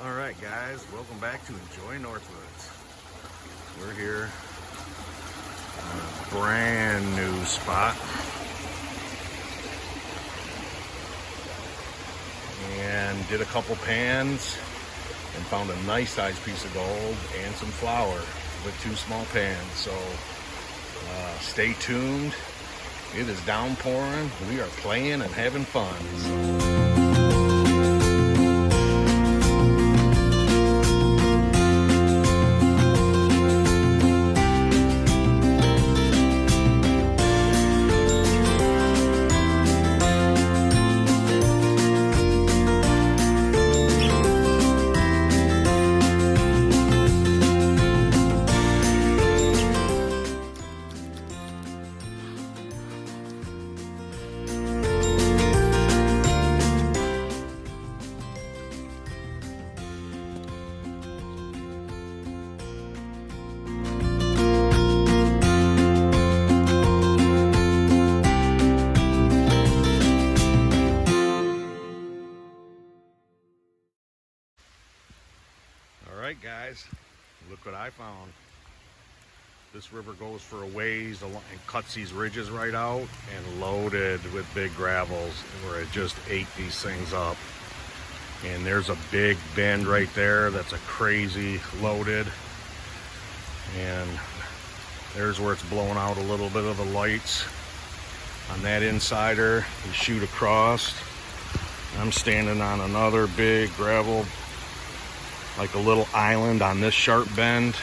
All right, guys, welcome back to Enjoy Northwoods. We're here on a brand new spot, and did a couple pans and found a nice sized piece of gold and some flour with 2 small pans. So stay tuned. It is downpouring. We are playing and having fun. Alright guys, look what I found. This river goes for a ways and cuts these ridges right out, and loaded with big gravels where it just ate these things up. And there's a big bend right there that's a crazy loaded, and there's where it's blowing out a little bit of the lights on that insider. You shoot across. I'm standing on another big gravel, like a little island on this sharp bend,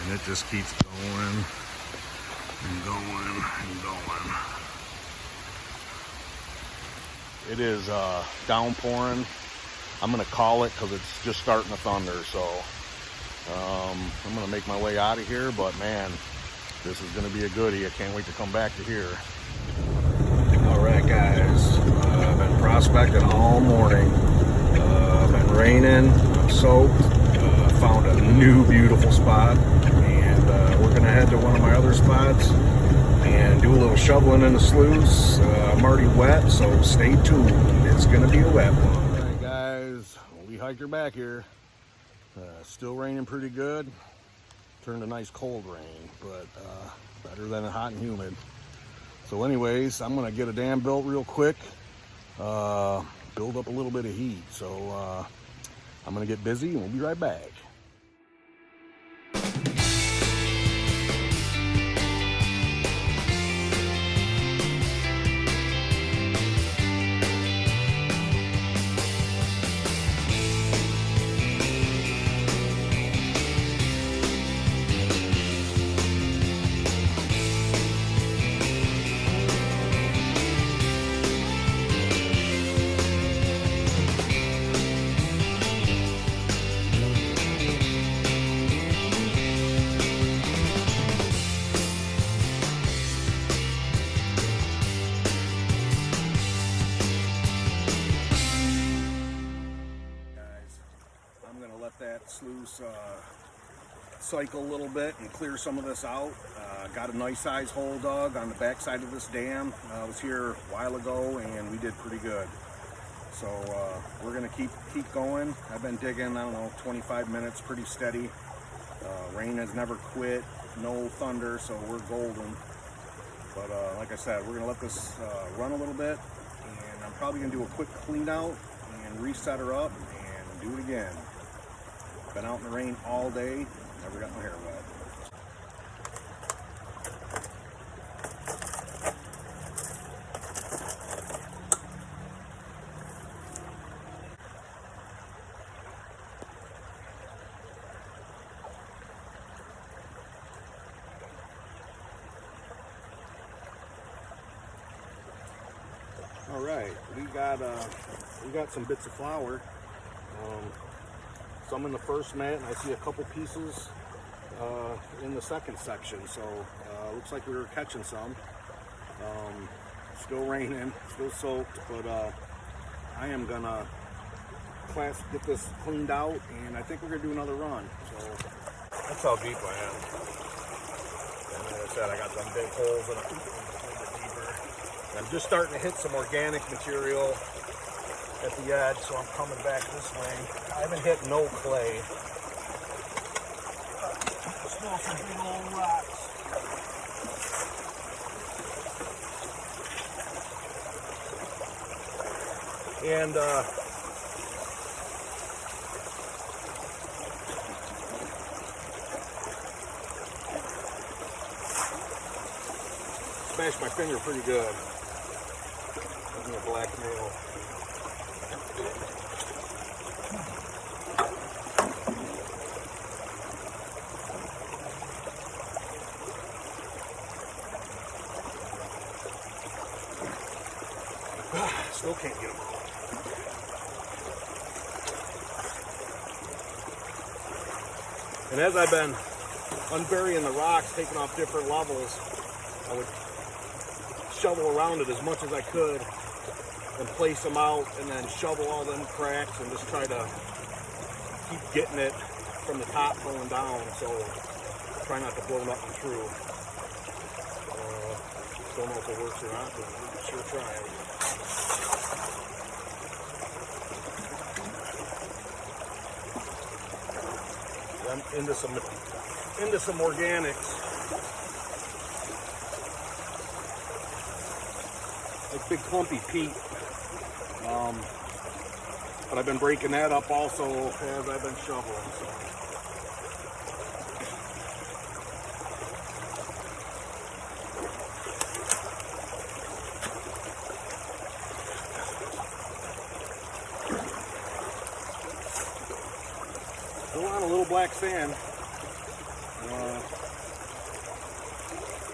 and it just keeps going and going and going. It is downpouring. I'm gonna call it because it's just starting to thunder, so I'm gonna make my way out of here. But man, this is gonna be a goodie. I can't wait to come back to here. All right guys, I've been prospecting all morning. Been raining, I'm soaked, found a new beautiful spot, and we're gonna head to one of my other spots and do a little shoveling in the sluice. I'm already wet, so stay tuned. It's gonna be a wet one. All right guys, we hiked her back here. Still raining pretty good. Turned a nice cold rain, but better than hot and humid. So anyways, I'm gonna get a dam built real quick. Build up a little bit of heat. So I'm gonna get busy and we'll be right back. Let that sluice cycle a little bit and clear some of this out. Got a nice size hole dug on the back side of this dam. I was here a while ago and we did pretty good. So we're gonna keep going. I've been digging, I don't know, 25 minutes, pretty steady. Rain has never quit, no thunder, so we're golden. But like I said, we're gonna let this run a little bit, and I'm probably gonna do a quick clean out and reset her up and do it again. Been out in the rain all day, never got my hair wet. All right, we got some bits of flour. Some in the first mat, and I see a couple pieces in the second section. So looks like we were catching some. Still raining, still soaked, but I am gonna get this cleaned out, and I think we're gonna do another run. So that's how deep I am. And like I said, I got some big holes in it, a little bit deeper. And I'm just starting to hit some organic material. at the edge, so I'm coming back this way. I haven't hit no clay. I smell some big old rocks. And smashed my finger pretty good. Give me a black nail. Still can't get them all. And as I've been unburying the rocks, taking off different levels, I would shovel around it as much as I could and place them out and then shovel all them cracks and just try to keep getting it from the top going down, so try not to blow nothing through. Don't know if it works or not, but I'm sure trying. I'm into some organics. Like big clumpy peat. But I've been breaking that up also as I've been shoveling. So. Still on a little black sand.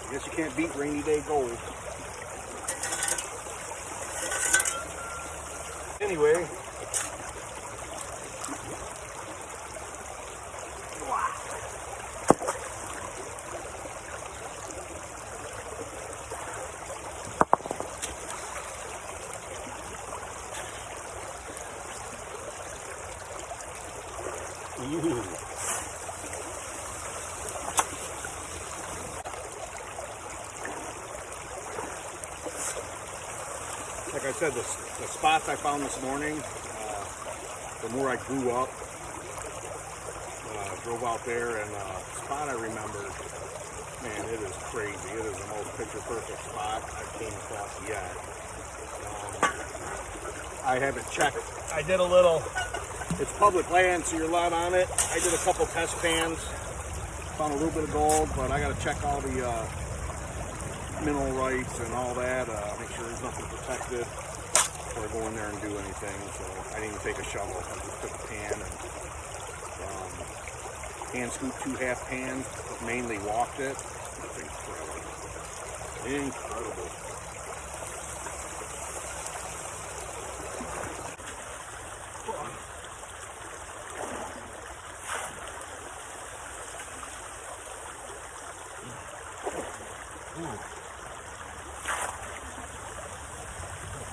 I guess you can't beat rainy day gold. Anyway. Ooh. Like I said, the spots I found this morning from where I grew up, drove out there, and the spot I remembered, man, it is crazy. It is the most picture perfect spot I came across yet. I haven't checked. I did a little. It's public land, so you're allowed on it. I did a couple test pans, found a little bit of gold, but I got to check all the mineral rights and all that, make sure there's nothing protected before I go in there and do anything. So I didn't even take a shovel. I just took a pan and hand scooped 2 half pans, but mainly walked it. It's incredible. Incredible.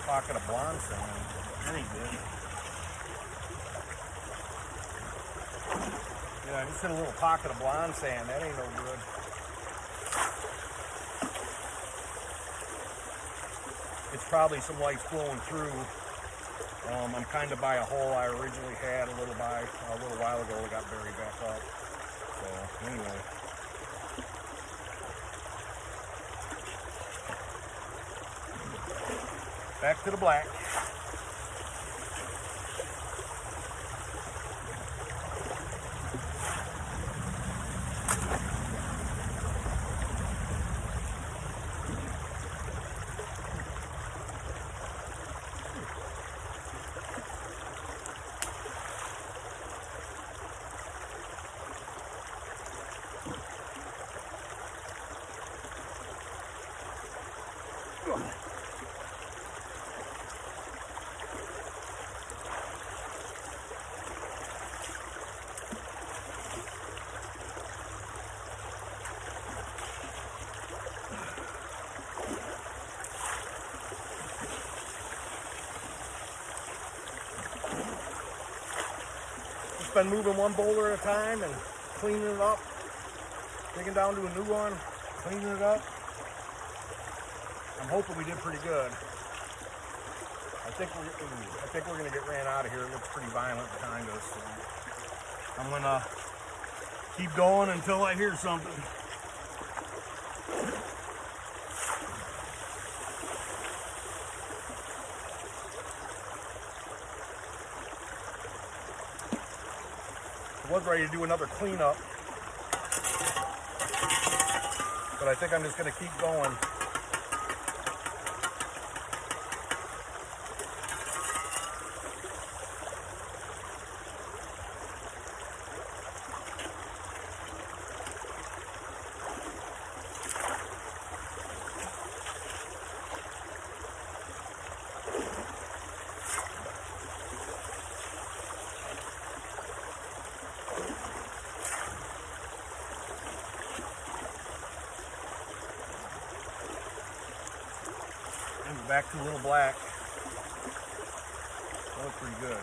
Pocket of blonde sand. That ain't good. Yeah, I just hit a little pocket of blonde sand. That ain't no good. It's probably some lights flowing through. I'm kind of by a hole I originally had a little while ago. It got buried back up. So anyway. Back to the black. Been moving one boulder at a time and cleaning it up, digging down to a new one, cleaning it up. I'm hoping we did pretty good. I think we're gonna get ran out of here. It looks pretty violent behind us. So I'm gonna keep going until I hear something. I was ready to do another cleanup, but I think I'm just gonna keep going. Back to a little black. That looks pretty good.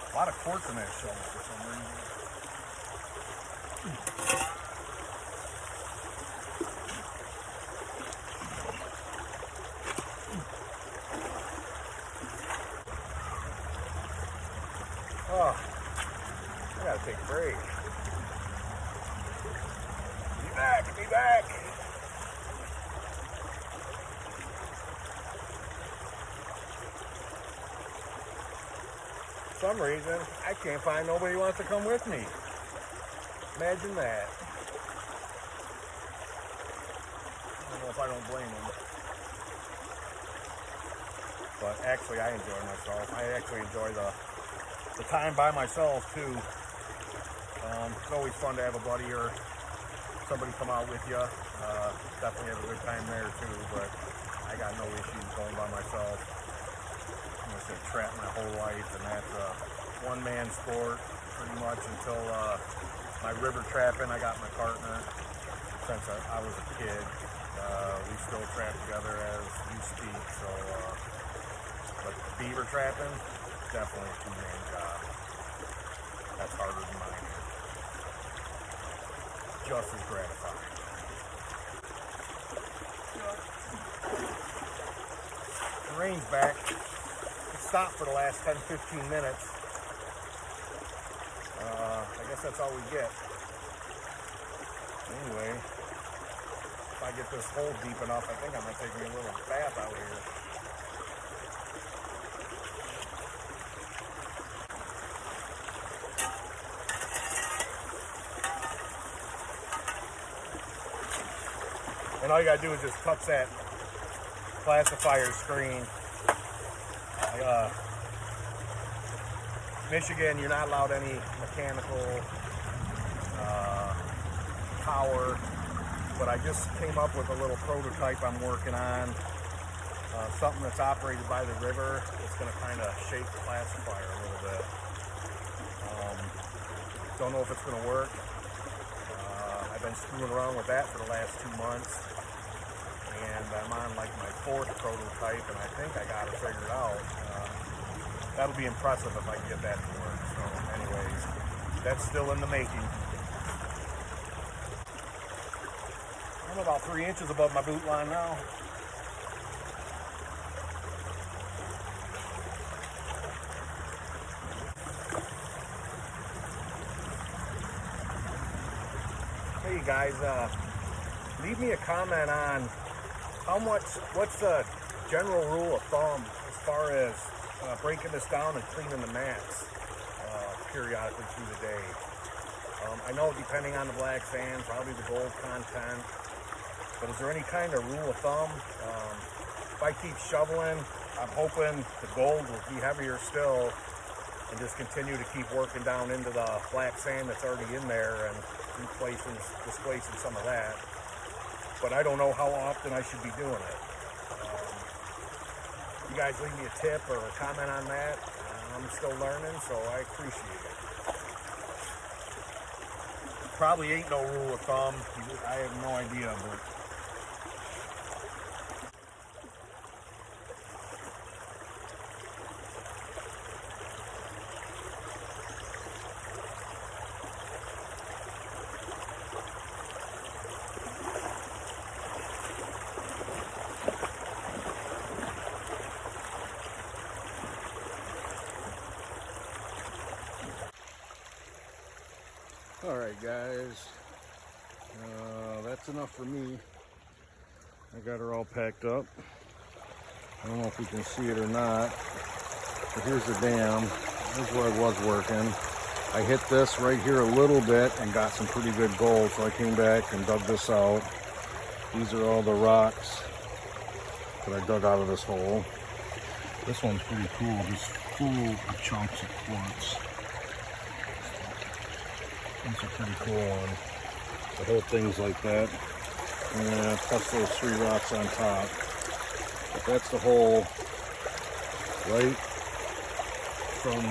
A lot of quartz in that shovel for some reason. Oh, I gotta take a break. Be back, be back. For some reason, I can't find nobody who wants to come with me. Imagine that. I don't know if I don't blame them. But actually, I enjoy myself. I actually enjoy the time by myself, too. It's always fun to have a buddy or somebody come out with you. Definitely have a good time there, too. But I got no issues going by myself. I've been trapped my whole life, and that's a one-man sport pretty much until my river trapping. I got my partner since I was a kid. We still trap together as we speak. So, but beaver trapping, definitely a two-man job. That's harder than mine. Just as gratifying. The rain's back. Stopped for the last 10-15 minutes. I guess that's all we get. Anyway, if I get this hole deep enough, I think I'm going to take me a little bath out here. And all you got to do is just touch that classifier screen. Michigan, you're not allowed any mechanical power, but I just came up with a little prototype I'm working on, something that's operated by the river. It's going to kind of shake the classifier a little bit. Don't know if it's going to work. I've been screwing around with that for the last 2 months, and I'm on like my 4th prototype, and I think I got it figured out. That'll be impressive if I can get that to work. So anyways, that's still in the making. I'm about 3 inches above my boot line now. Hey guys, leave me a comment on what's the general rule of thumb as far as breaking this down and cleaning the mats periodically through the day. I know depending on the black sand, probably the gold content, but is there any kind of rule of thumb? If I keep shoveling, I'm hoping the gold will be heavier still and just continue to keep working down into the black sand that's already in there and displacing some of that. But I don't know how often I should be doing it. You guys leave me a tip or a comment on that. I'm still learning, so I appreciate it. probably ain't no rule of thumb. I have no idea, but all right, guys, that's enough for me. I got her all packed up. I don't know if we can see it or not, but here's the dam. Here's where I was working. I hit this right here a little bit and got some pretty good gold, so I came back and dug this out. These are all the rocks that I dug out of this hole. This one's pretty cool, just full of chunks of quartz. That's a pretty cool one. The whole thing's like that. And plus those 3 rocks on top. But that's the hole right from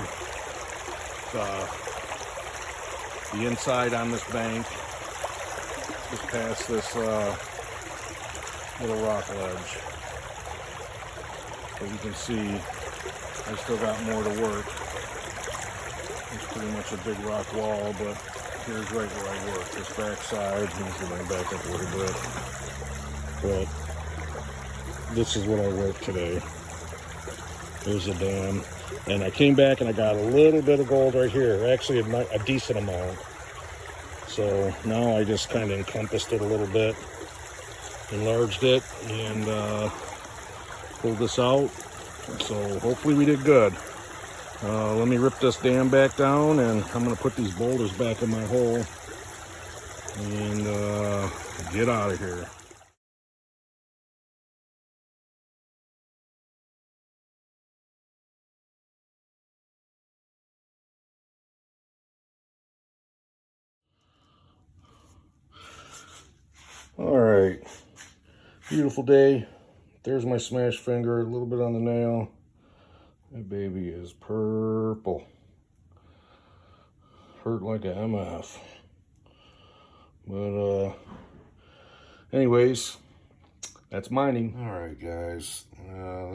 the inside on this bank, just past this little rock ledge. But you can see I still got more to work. It's pretty much a big rock wall, but here's right where I work, this back side. Let me back up a little bit. But this is what I work today. There's a dam. And I came back and I got a little bit of gold right here, actually a decent amount. So now I just kind of encompassed it a little bit, enlarged it, and pulled this out. So hopefully we did good. Let me rip this dam back down, and I'm going to put these boulders back in my hole and get out of here. All right, beautiful day. There's my smashed finger, a little bit on the nail. That baby is purple. Hurt like a MF. But anyways, that's mining. All right, guys,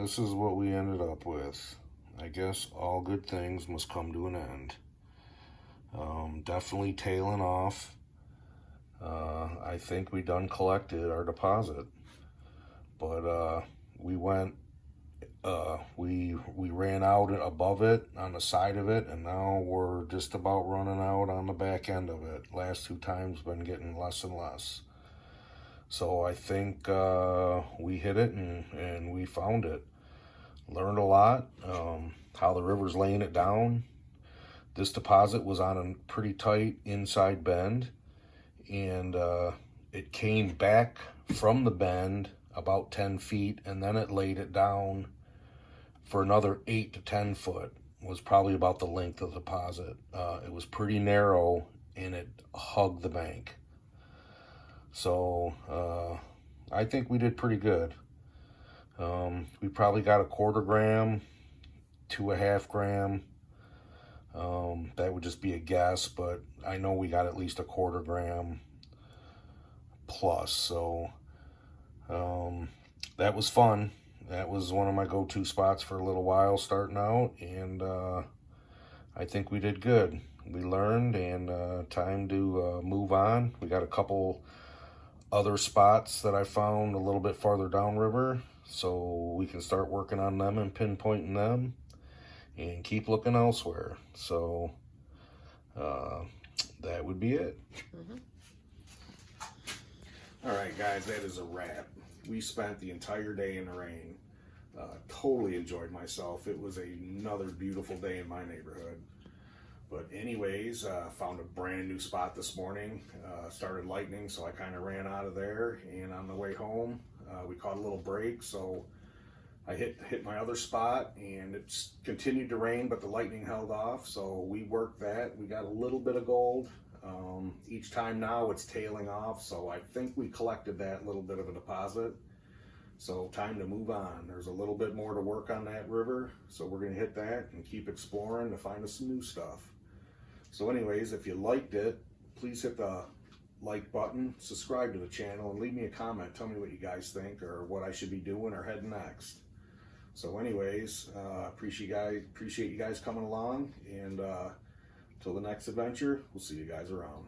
this is what we ended up with. I guess all good things must come to an end. Definitely tailing off. I think we done collected our deposit, but we went, we ran out above it, on the side of it, and now we're just about running out on the back end of it. Last 2 times been getting less and less. So I think we hit it and we found it. Learned a lot, how the river's laying it down. This deposit was on a pretty tight inside bend, and it came back from the bend about 10 feet, and then it laid it down for another 8 to 10 foot, was probably about the length of the deposit. It was pretty narrow, and it hugged the bank. So I think we did pretty good. We probably got a 1/4 gram to 1/2 gram. That would just be a guess, but I know we got at least a 1/4 gram plus. So that was fun. That was one of my go-to spots for a little while starting out, and I think we did good. We learned, and time to move on. We got a couple other spots that I found a little bit farther downriver, so we can start working on them and pinpointing them and keep looking elsewhere. So that would be it. All right, guys, that is a wrap. We spent the entire day in the rain. Totally enjoyed myself. It was another beautiful day in my neighborhood. But anyways, found a brand new spot this morning. Started lightning, so I kind of ran out of there. And on the way home, we caught a little break, so I hit my other spot, and it's continued to rain, but the lightning held off, so we worked that. We got a little bit of gold. Each time now it's tailing off, so I think we collected that little bit of a deposit. So time to move on. There's a little bit more to work on that river, so we're gonna hit that and keep exploring to find us some new stuff. So anyways, if you liked it, please hit the like button, subscribe to the channel, and leave me a comment. Tell me what you guys think or what I should be doing or heading next. So anyways, appreciate you guys coming along, and till the next adventure, we'll see you guys around.